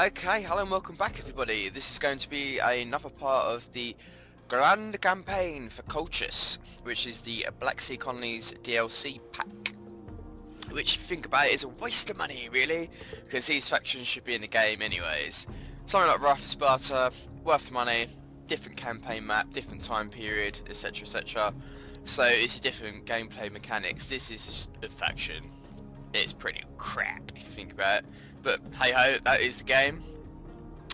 Okay, hello and welcome back everybody. This is going to be another part of the Grand Campaign for Colchis, which is the Black Sea Colnies DLC pack. Which, if you think about it, is a waste of money really, because these factions should be in the game anyways. Something like Wrath of Sparta, worth the money, different campaign map, different time period, etc, etc. So it's a different gameplay mechanics. This is just a faction. It's pretty crap if you think about it. But hey ho, that is the game,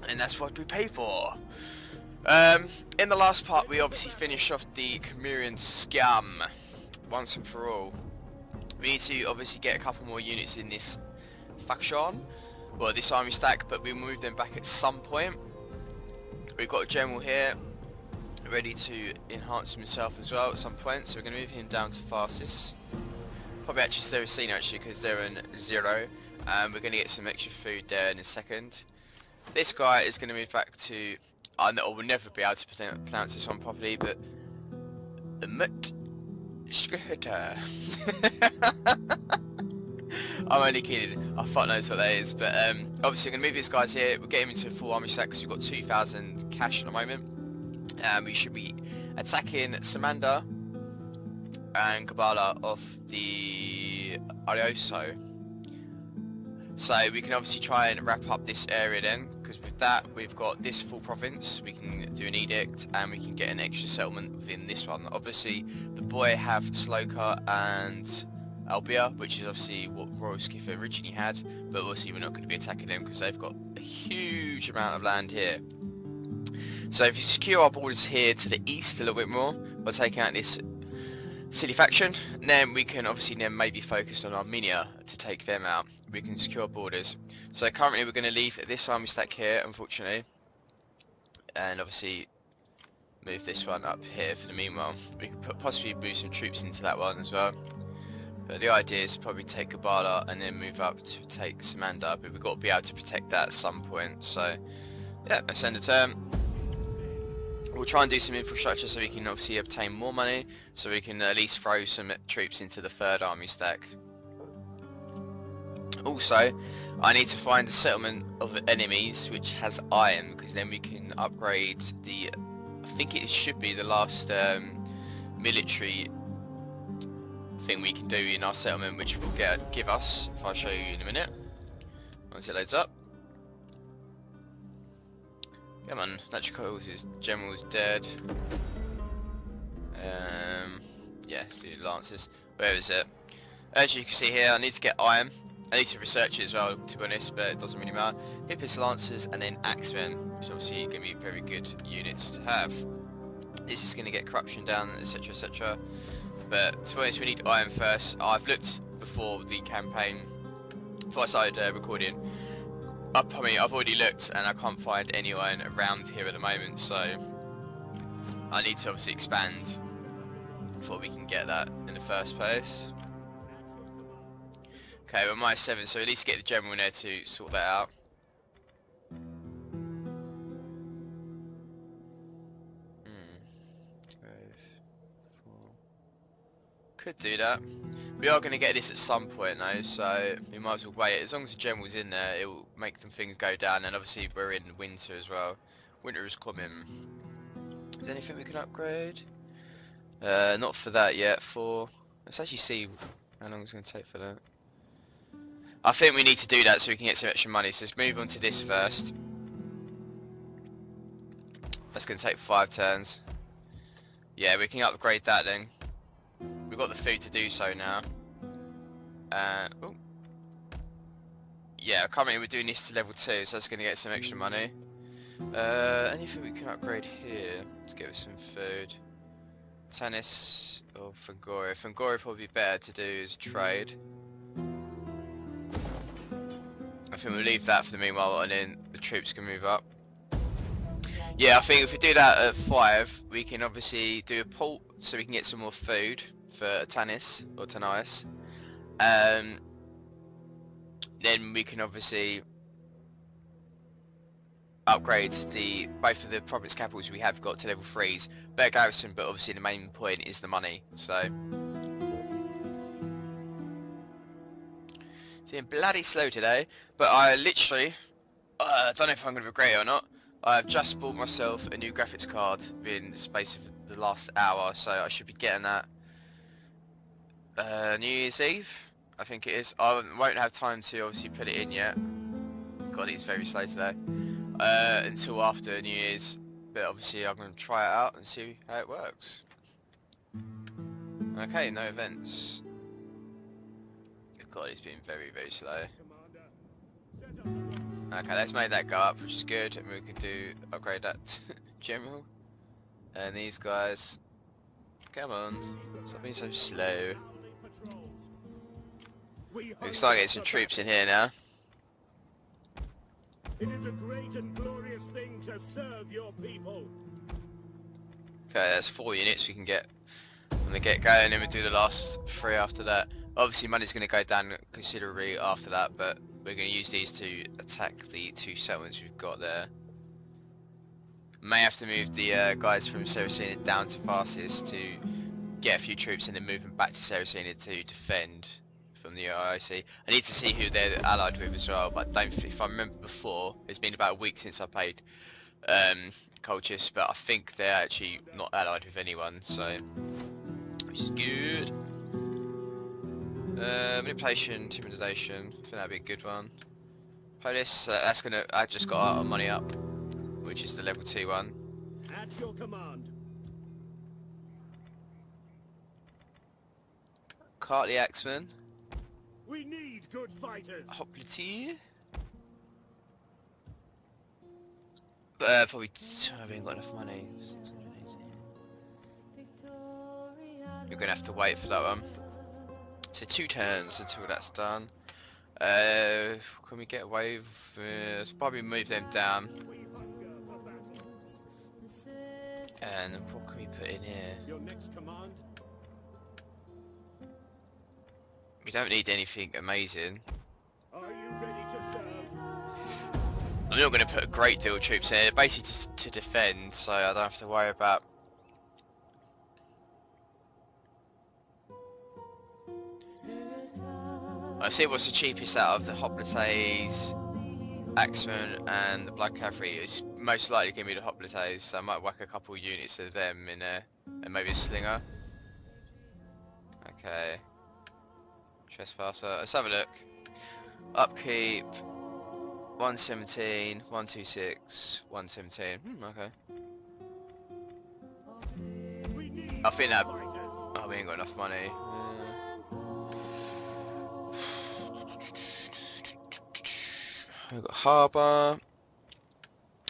and that's what we pay for. In the last part we obviously finished off the Camurian scum once and for all. We need to obviously get a couple more units in this faction, well this army stack, but we'll move them back at some point. We've got a general here ready to enhance himself as well at some point, so we're going to move him down to fastest. Probably actually Seracino actually, because they're in 0. We're going to get some extra food there in a second. This guy is going to move back to... I will never be able to pronounce this one properly, but... the me.Time. I'm only kidding. I fuck knows what that is. But obviously I'm going to move these guys here. We'll get him into a full army stack because we've got 2,000 cash at the moment. We should be attacking Samanda and Kabbalah off the Aorsoi. So we can obviously try and wrap up this area then, because with that we've got this full province, we can do an edict and we can get an extra settlement within this one. Obviously the boy have Sloka and Albia, which is obviously what Royal Skiff originally had, but obviously we're not going to be attacking them because they've got a huge amount of land here. So if you secure our borders here to the east a little bit more by taking out this silly faction, then we can obviously then maybe focus on Armenia to take them out. We can secure borders. So currently we're going to leave this army stack here, unfortunately, and obviously move this one up here for the meanwhile. We can possibly move some troops into that one as well. But the idea is to probably take Kabbalah and then move up to take Samanda, but we've got to be able to protect that at some point. So yeah, let's end the turn. We'll try and do some infrastructure so we can obviously obtain more money, so we can at least throw some troops into the third army stack. Also, I need to find a settlement of enemies which has iron, because then we can upgrade the, I think it should be the last military thing we can do in our settlement, which will give us, if I'll show you in a minute, once it loads up. Come on, natural causes, general's dead. Yeah, let's do Lancers. Where is it? As you can see here, I need to get iron. I need to research it as well, to be honest, but it doesn't really matter. Hippus Lancers and then Axemen, which is obviously going to be very good units to have. This is going to get corruption down, etc, etc. But to be honest, we need iron first. I've looked before the campaign, before I started recording. I mean, I've already looked and I can't find any iron around here at the moment, so I need to obviously expand before we can get that in the first place. Okay, we're -7, so at least get the general in there to sort that out. Could do that. We are going to get this at some point though, so we might as well wait. As long as the general's in there, it will make things go down, and obviously we're in winter as well. Winter is coming. Is there anything we can upgrade? Not for that yet. Let's actually see how long it's going to take for that. I think we need to do that so we can get some extra money, so let's move on to this first. That's going to take 5 turns. Yeah, we can upgrade that then. We've got the food to do so now. Oh. Yeah, currently we're doing this to level 2, so that's going to get some extra money. Anything we can upgrade here to give us some food? Tennis or Fangoria? Fangoria would probably be better to do as trade. I think we'll leave that for the meanwhile, and then the troops can move up. Yeah, I think if we do that at 5, we can obviously do a port so we can get some more food for Tanis or Tanais. Then we can obviously upgrade both of the province capitals we have got to level 3s. Better garrison, but obviously the main point is the money. So it's been bloody slow today, but I literally I don't know if I'm going to regret it or not. I've just bought myself a new graphics card in the space of the last hour, so I should be getting that New Year's Eve, I think it is. I won't have time to obviously put it in yet. God, it's very slow today. Until after New Year's, but obviously I'm going to try it out and see how it works. Okay, no events. God, it's been very, very slow. Okay, let's make that go up, which is good, and we can upgrade that general. And these guys, come on, stop being so slow. We can start getting some troops in here now. It is a great and glorious thing to serve your people. Okay, that's 4 units we can get from the get-go, and then we'll do the last 3 after that. Obviously money's going to go down considerably after that, but we're going to use these to attack the 2 settlements we've got there. May have to move the guys from Saracena down to Farsis to get a few troops and then move them back to Saracena to defend from the Aorsoi. I need to see who they're allied with as well, but if I remember before, it's been about a week since I played Colchis, but I think they're actually not allied with anyone, so which is good. Manipulation, intimidation, I think that'd be a good one. Police, that's gonna, I just got our money up, which is the level 2 one. At your command. Cartley Axeman. We need good fighters. Hoplity. Probably, we ain't got enough money. 680. We're gonna have to wait for that one. So 2 turns until that's done. Can we get away with, let's probably move them down. And what can we put in here? Your next command. We don't need anything amazing. Are you ready to serve? I'm not going to put a great deal of troops in here, basically just to defend, so I don't have to worry about. I see what's the cheapest out of the Hoplites, Axemen and the Blood Cavalry. It's most likely going to be the Hoplites, so I might whack a couple of units of them in there, and maybe a Slinger. Okay. Trespasser, let's have a look. Upkeep, 117, 126, 117, okay. I think that, oh, we ain't got enough money. We've got Harbour.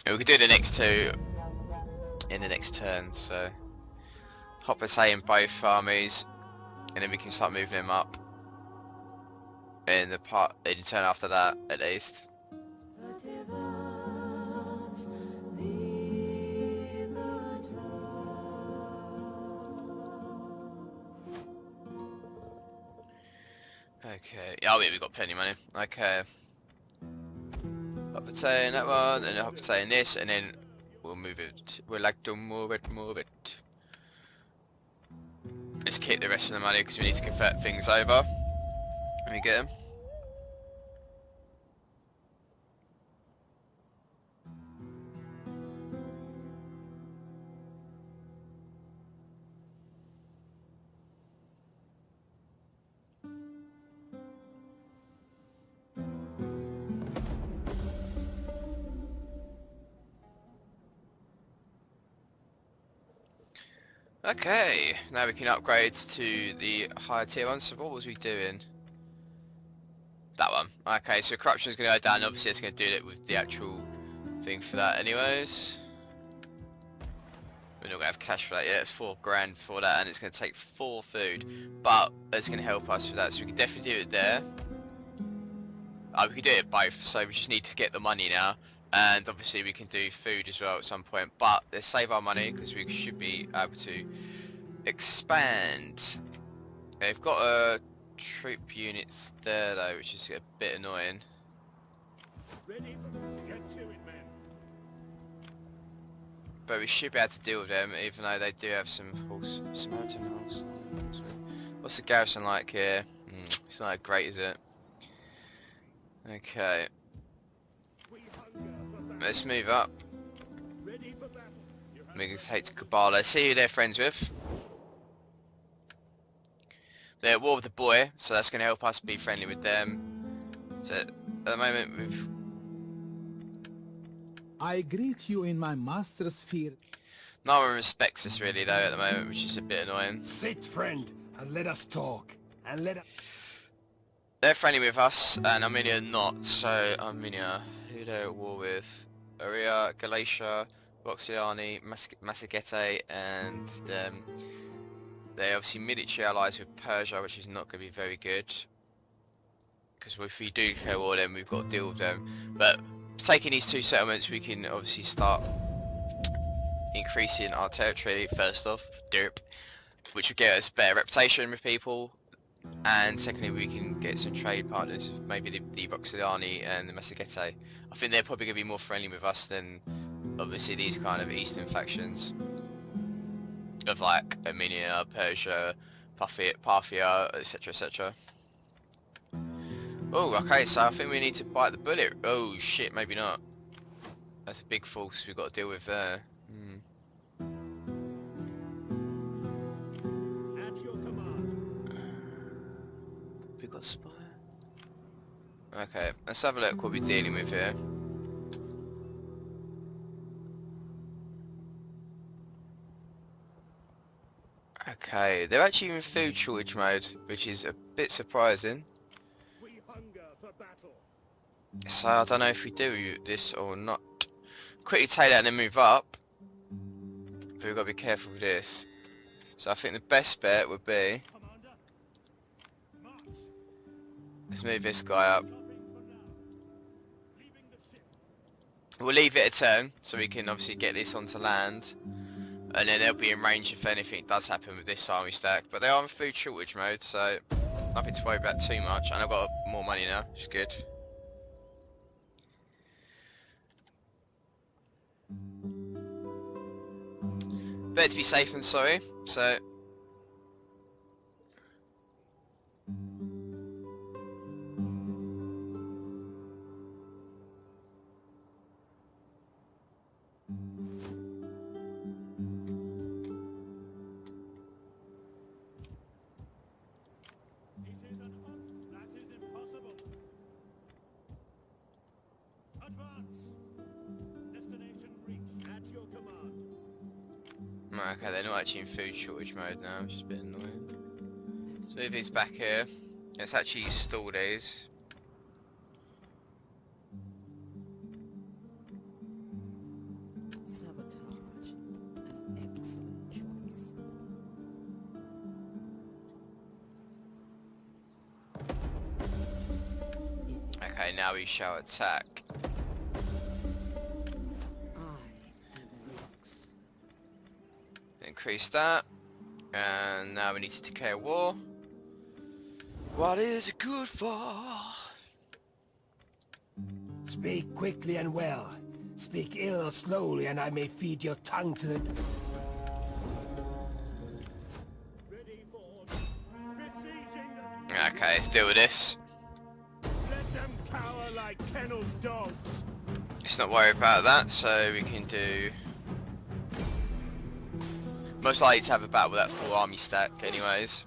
Yeah, we could do the next 2 in the next turn, so Hoplite in both armies, and then we can start moving them up in the turn after that, at least. Okay, oh yeah, we've got plenty of money. Okay. Hoplite in that one, and then Hoplite in this, and then we'll move it. We'll like to move it. Let's keep the rest of the money because we need to convert things over. Let me get them. Okay, now we can upgrade to the higher tier ones. So what was we doing? That one. Okay, so corruption is going to go down. Obviously it's going to do it with the actual thing for that anyways. We're not going to have cash for that yet. It's 4 grand for that, and it's going to take 4 food. But it's going to help us with that, so we can definitely do it there. We can do it both, so we just need to get the money now. And obviously we can do food as well at some point, but let's save our money because we should be able to expand. Okay, we've got troop units there though, which is a bit annoying. Ready for get to it, man. But we should be able to deal with them, even though they do have some Samaritan horse. What's the garrison like here? It's not that great, is it? Okay. Let's move up. Ready for battle. You have We can take to Kabbalah. See who they're friends with. They're at war with the boy, so that's going to help us be friendly with them. So at the moment we've... I greet you in my master's field. No one respects us really though at the moment, which is a bit annoying. sit, friend, and let us talk. And let us... They're friendly with us, and Armenia not. So Armenia, who they're at war with? Aria, Galatia, Roxiani, Massagete, and they're obviously military allies with Persia, which is not going to be very good. Because if we do declare war, then we've got to deal with them. But taking these two settlements, we can obviously start increasing our territory first off, derp, which will get us better reputation with people. And secondly, we can get some trade partners, maybe the Roxolani and the Massagete. I think they're probably going to be more friendly with us than obviously these kind of eastern factions of like Armenia, Persia, Parthia, etc, etc. Oh, okay, so I think we need to bite the bullet. Oh shit, maybe not. That's a big force we've got to deal with there. At your command. We got spire. Okay, let's have a look what we're dealing with here. Okay, they're actually in food shortage mode, which is a bit surprising. We hunger for battle. So I don't know if we do this or not. Quickly take that and then move up. But we've got to be careful with this. So I think the best bet would be... Commander, march. let's move this guy up. Stopping for now. Leaving the ship. We'll leave it a turn, so we can obviously get this onto land. And then they'll be in range if anything does happen with this army stack. But they are in food shortage mode, so nothing to worry about too much. And I've got more money now, which is good. Better to be safe than sorry, so... That is impossible. Advance. Destination reached. At your command. Okay, they're not actually in food shortage mode now, which is a bit annoying. So move these back here. Let's actually stall these. Sabotage. An excellent choice. Okay, now we shall attack. I am Rex. Increase that. And now we need to declare war. What is it good for? Speak quickly and well. Speak ill or slowly, and I may feed your tongue to the... Ready for order. Besieging them. Okay, let's deal with this. Let them cower like kennelled dogs. Let's not worry about that, so we can do... most likely to have a battle with that full army stack anyways.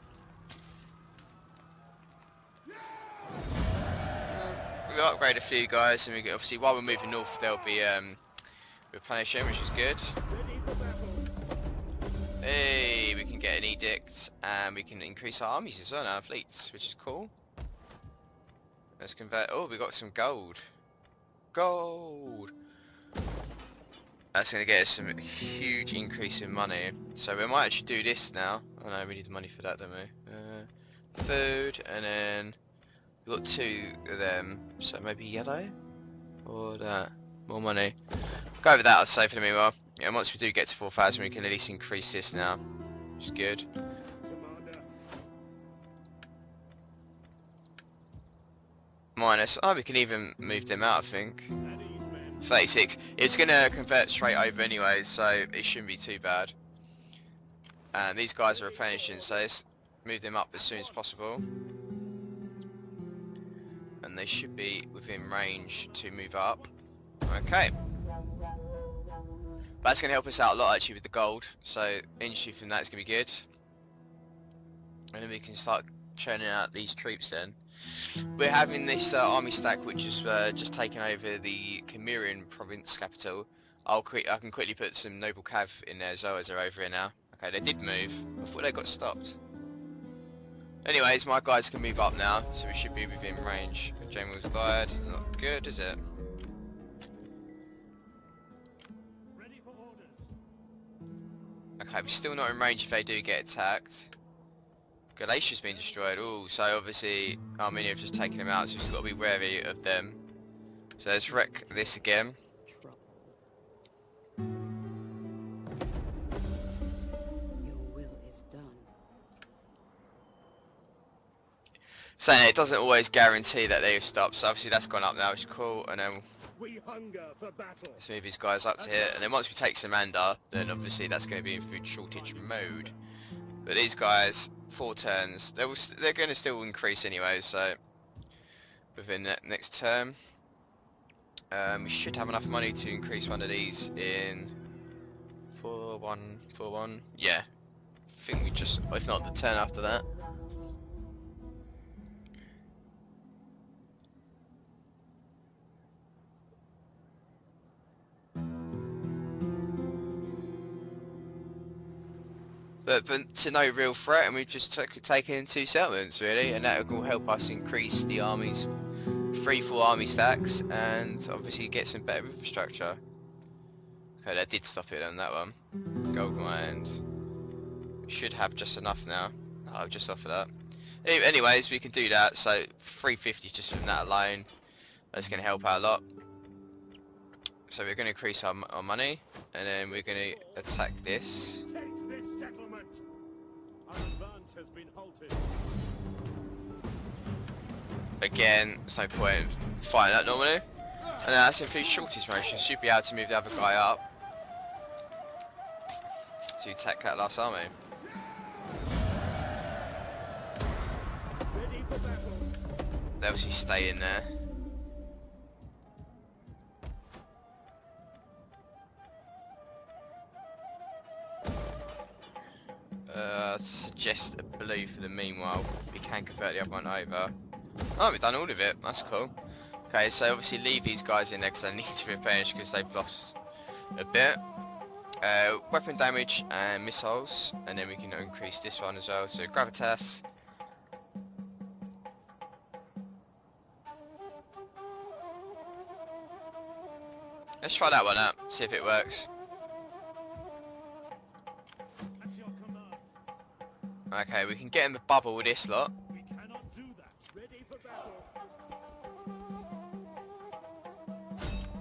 We'll upgrade a few guys, and we can, obviously while we're moving north they'll be replenishing, which is good. Ready for battle. Hey, we can get an edict, and we can increase our armies as well now, fleets, which is cool. Let's convert. Oh, we got some gold. Gold. That's going to get us some huge increase in money. So we might actually do this now. Oh no, we need the money for that, don't we? Food, and then we've got two of them. So maybe yellow? Or that? More money. Go over that, I'd say, for the meanwhile. Yeah, once we do get to 4,000, we can at least increase this now. Which is good. Commander. Minus. Oh, we can even move them out, I think. At ease, men. 36. It's going to convert straight over anyway, so it shouldn't be too bad. And these guys are replenishing, so let's move them up as soon as possible. And they should be within range to move up. Okay. That's going to help us out a lot actually with the gold, so industry from that's going to be good. And then we can start churning out these troops then. We're having this army stack which is just taken over the Cimmerian province capital. I can quickly put some noble cav in there as well as they're over here now. Okay, they did move. I thought they got stopped. Anyways, my guys can move up now, so we should be within range. General's died. Not good, is it? Ready for orders. Okay, we're still not in range if they do get attacked. Galatia's been destroyed. Ooh, so obviously Armenia have just taken them out, so we've still got to be wary of them. So let's wreck this again. Trouble. Your will is done. Saying it doesn't always guarantee that they stop, so obviously that's gone up now, which is cool, and then We hunger for battle. let's move these guys up to here, and then once we take Samander, then obviously that's going to be in food shortage mode. But these guys, 4 turns, they're going to still increase anyway, so within the next term. We should have enough money to increase one of these in 4-1, yeah. I think we just, if not the turn after that. But to no real threat, and we've just taken 2 settlements really, and that will help us increase the army's 3 full army stacks, and obviously get some better infrastructure. Okay, that did stop it on that one. Gold mine. Should have just enough now. I'll just offer that. Anyways, we can do that, so 350 just from that alone. That's going to help out a lot. So we're going to increase our money, and then we're going to attack this. Take this settlement. Our advance has been halted. Again, there's no point in fighting that normally. And that's simply shortest ration. Should be able to move the other guy up to attack that last army. Ready for battle. They obviously stay in there. Suggest a blue for the meanwhile. We can convert the other one over. Oh, we've done all of it. That's cool. Okay, so obviously leave these guys in there because they need to replenish because they've lost a bit. Weapon damage and missiles, and then we can increase this one as well. So gravitas. Let's try that one out. See if it works. At your command. Okay, we can get in the bubble with this lot. We cannot do that. Ready for battle.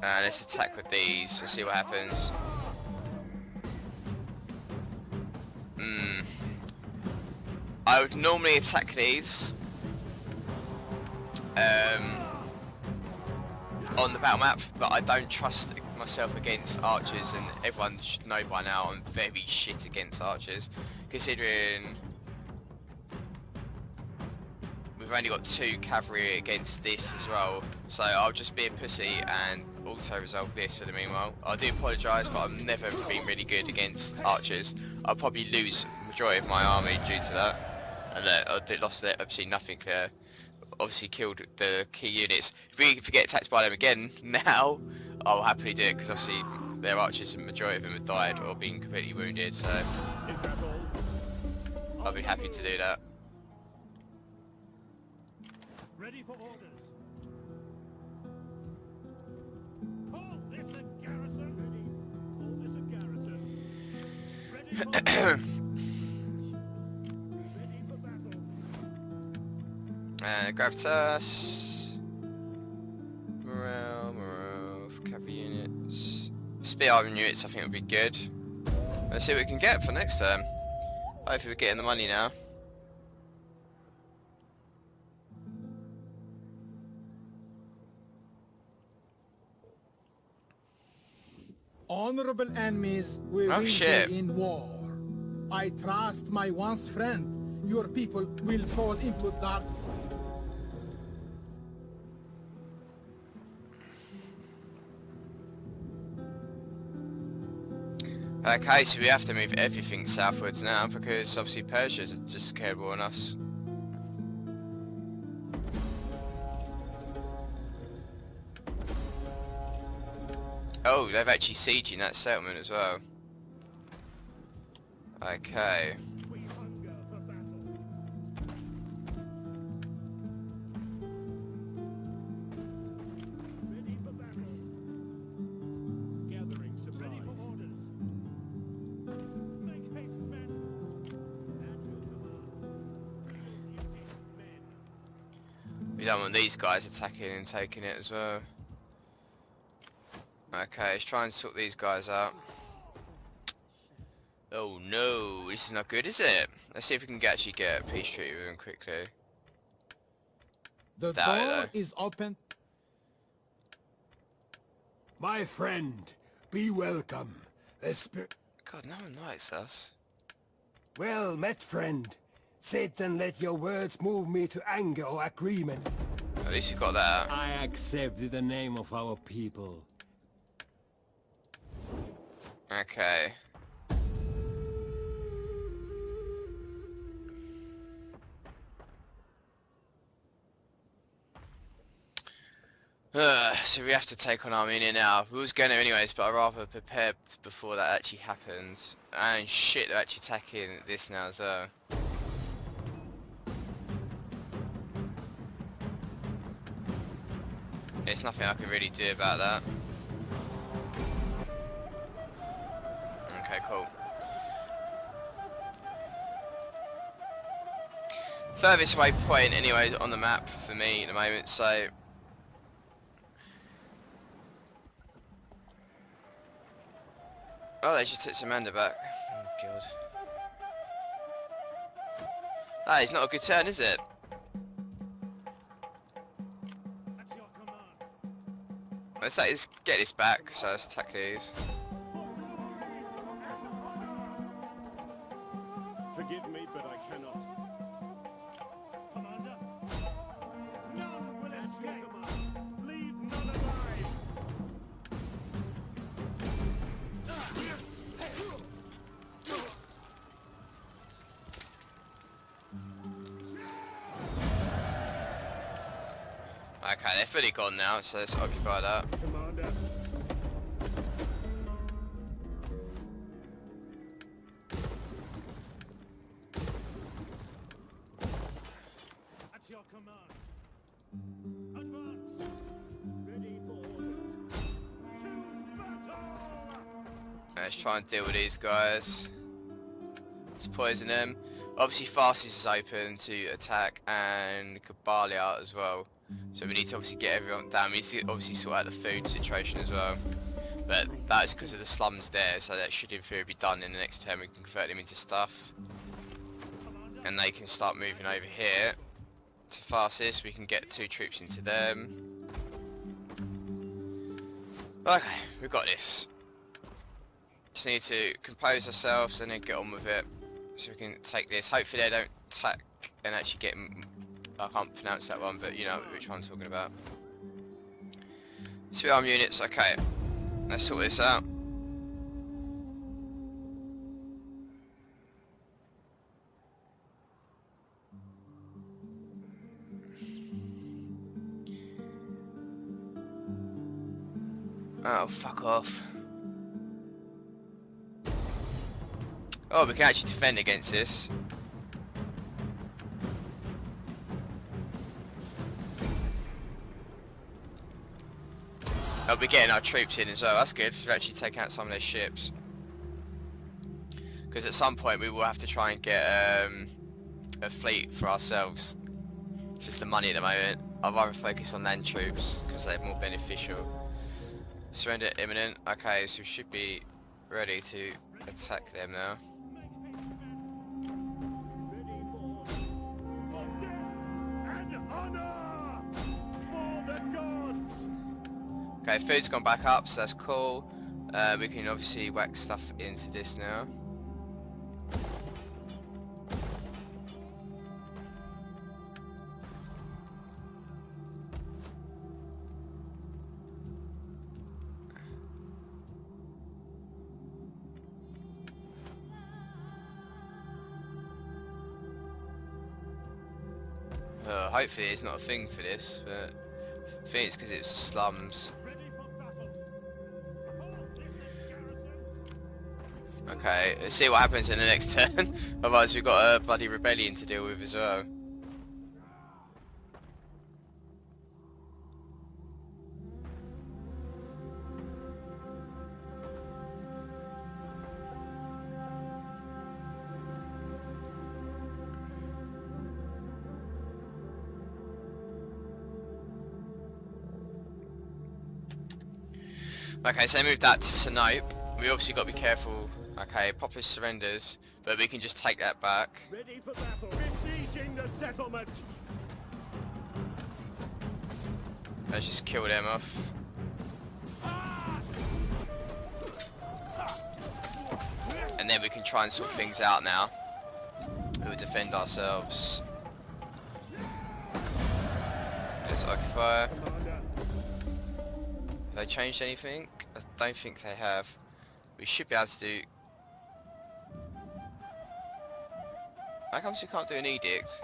And let's attack with these and see what happens. I would normally attack these on the battle map, but I don't trust myself against archers, and everyone should know by now I'm very shit against archers, considering we've only got 2 cavalry against this as well. So I'll just be a pussy and also resolve this for the meanwhile. I do apologise, but I've never been really good against archers. I'll probably lose the majority of my army due to that. And I lost obviously nothing there. Obviously killed the key units. If we get attacked by them again now, I'll happily do it because obviously their archers, the majority of them have died or been completely wounded. So Is that all? I'll be happy to do that. Ready for orders. Call this a garrison. Ready. Call this a garrison. Ready for ready for battle. Gravitas. Morale for cavalry units. Spear armor units I think would be good. Let's see what we can get for next term. Hopefully we're getting the money now. Honorable enemies, we Oh, will shit. be in war. I trust my once friend. Your people will fall into dark. Okay, so we have to move everything southwards now because obviously Persia's just scared on us. Oh, they've actually sieging that settlement as well. Okay. We hunger for battle. Ready for battle. Gathering supplies. Ready for orders. Make haste, men. At your command. Your duty, men. We don't want these guys attacking and taking it as well. Okay, let's try and sort these guys out. Oh no, this is not good, is it? Let's see if we can actually get a peace treaty with them quickly. The No, door no. is open. My friend, be welcome. God, no one likes us. Well met, friend. Satan, let your words move me to anger or agreement. At least you got that. I accept in the name of our people. Okay. So we have to take on Armenia now. We was going to anyways, but I'd rather prepare before that actually happens. And shit, they're actually attacking this now as well. There's nothing I can really do about that. Okay, cool. Furthest away point anyway on the map for me at the moment, so... Oh, they just took Samanda back. Oh god. That is not a good turn, is it? At your command. Let's get this back, so let's attack these. Forgive me, but I cannot. Commander? None will escape. Leave none alive. Okay, they're fully gone now, so let's occupy that. Commander. At your command. Advance. Ready for orders. To battle! Let's try and deal with these guys. Let's poison them. Obviously Farsis is open to attack and Kabalia as well. So we need to obviously get everyone down. We need to obviously sort out the food situation as well. But that's because of the slums there, so that should in theory be done in the next turn. We can convert them into stuff. And they can start moving over here to Farsis. We can get 2 troops into them. Okay, we've got this. Just need to compose ourselves and then get on with it. So we can take this. Hopefully they don't attack and actually get... I can't pronounce that one, but you know which one I'm talking about. 2 arm units, okay. Let's sort this out. Oh, fuck off. Oh, we can actually defend against this. Oh, we're getting our troops in as well, that's good. We've actually taken out some of their ships. Because at some point we will have to try and get a fleet for ourselves. It's just the money at the moment. I'd rather focus on land troops because they're more beneficial. Surrender imminent. Okay, so we should be ready to attack them now. Ready for death and honor for the gods. Okay, food's gone back up, so that's cool. We can obviously whack stuff into this now. Hopefully it's not a thing for this, but I think it's because it's slums. Ready for battle. Hold this garrison. Okay, let's see what happens in the next turn. Otherwise we've got a bloody rebellion to deal with as well. Okay, so they moved that to Sinope. We obviously got to be careful. Okay, Populous surrenders, but we can just take that back. Ready for battle. Besieging the settlement. Let's just kill them off. And then we can try and sort things out now. We'll defend ourselves. Let's occupy. Commander. Have they changed anything? I don't think they have. We should be able to do... How come we can't do an edict?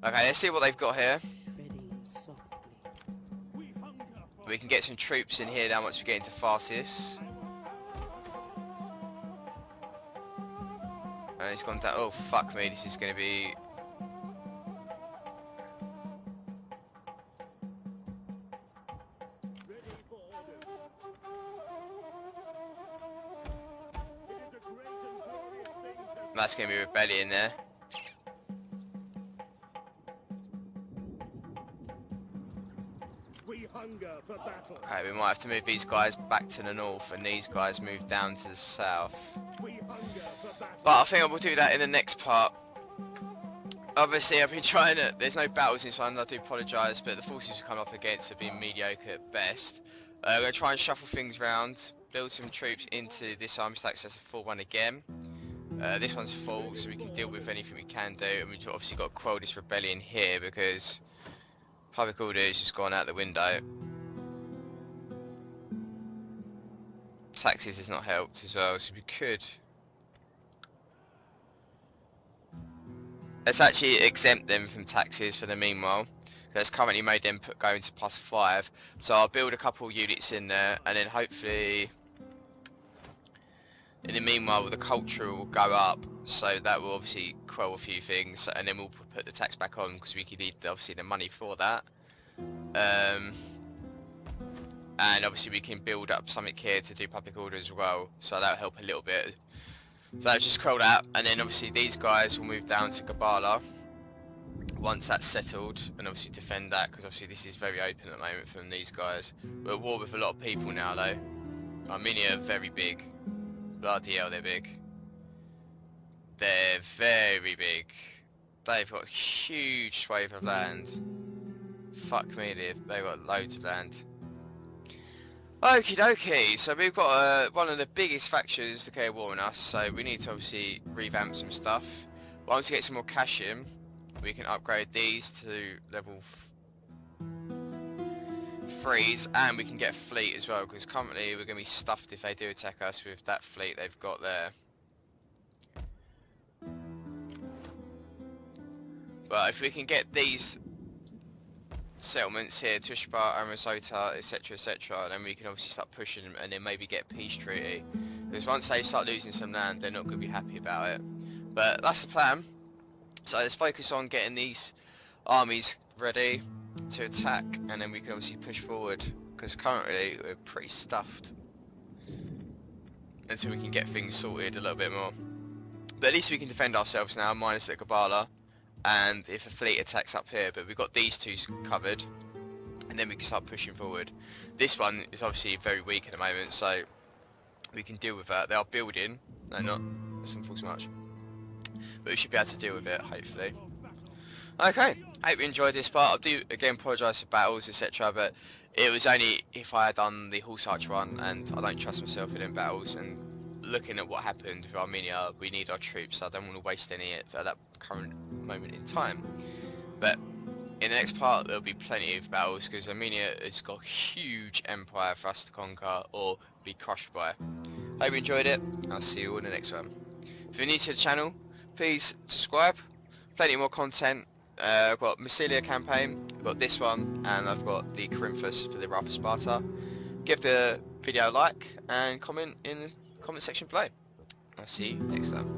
Okay, let's see what they've got here. Treading softly. We hunger for We can get some troops in here now once we get into Farsis. And it's gone down... Oh, fuck me, this is going to be... ready for orders. It is a great and glorious thing to That's going to be rebellion there. We hunger for battle. Okay, we might have to move these guys back to the north and these guys move down to the south. We hunger for battle. But I think we'll do that in the next part. Obviously I've been trying to... There's no battles in this one, I do apologise, but the forces we've come up against have been mediocre at best. We're going to try and shuffle things around, build some troops into this army stack so it's a full one again. This one's full, so we can deal with anything we can do, and we've obviously got to quell this rebellion here because public order has just gone out the window. Taxes has not helped as well, so we could... Let's actually exempt them from taxes for the meanwhile. That's currently made them go into +5. So I'll build a couple units in there, and then hopefully in the meanwhile the culture will go up, so that will obviously quell a few things, and then we'll put the tax back on because we can need obviously the money for that. And obviously we can build up something here to do public order as well, so that'll help a little bit. So I'll just scroll that, and then obviously these guys will move down to Gabala once that's settled, and obviously defend that, because obviously this is very open at the moment from these guys. We're at war with a lot of people now though. Armenia are very big. Bloody hell, they're big. They're very big. They've got a huge swathe of land. Fuck me, they've got loads of land. Okie dokie, so we've got one of the biggest factions declare war on us, so we need to obviously revamp some stuff. Once we get some more cash in, we can upgrade these to level 3s, and we can get a fleet as well, because currently we're going to be stuffed if they do attack us with that fleet they've got there. But if we can get these settlements here, Tushpa, Aorsoi, etc, then we can obviously start pushing them and then maybe get a peace treaty. Because once they start losing some land, they're not going to be happy about it. But that's the plan. So let's focus on getting these armies ready to attack, and then we can obviously push forward, because currently we're pretty stuffed until we can get things sorted a little bit more. But at least we can defend ourselves now, minus the Gabala, and if a fleet attacks up here. But we've got these two covered, and then we can start pushing forward. This one is obviously very weak at the moment, so we can deal with that. They are building, no, not some false much, but we should be able to deal with it, hopefully. Okay, hope you enjoyed this part. I do again apologise for battles, etc, but it was only if I had done the horse arch one, and I don't trust myself in them battles, and looking at what happened with Armenia, we need our troops, so I don't want to waste any at that current moment in time. But in the next part there'll be plenty of battles, because Armenia has got a huge empire for us to conquer or be crushed by. Hope you enjoyed it. I'll see you all in the next one. If you're new to the channel, please subscribe. Plenty more content I've got Massilia campaign, I've got this one, and I've got the Corinthus for the Wrath of Sparta. Give the video a like and comment in the comment section below. I'll see you next time.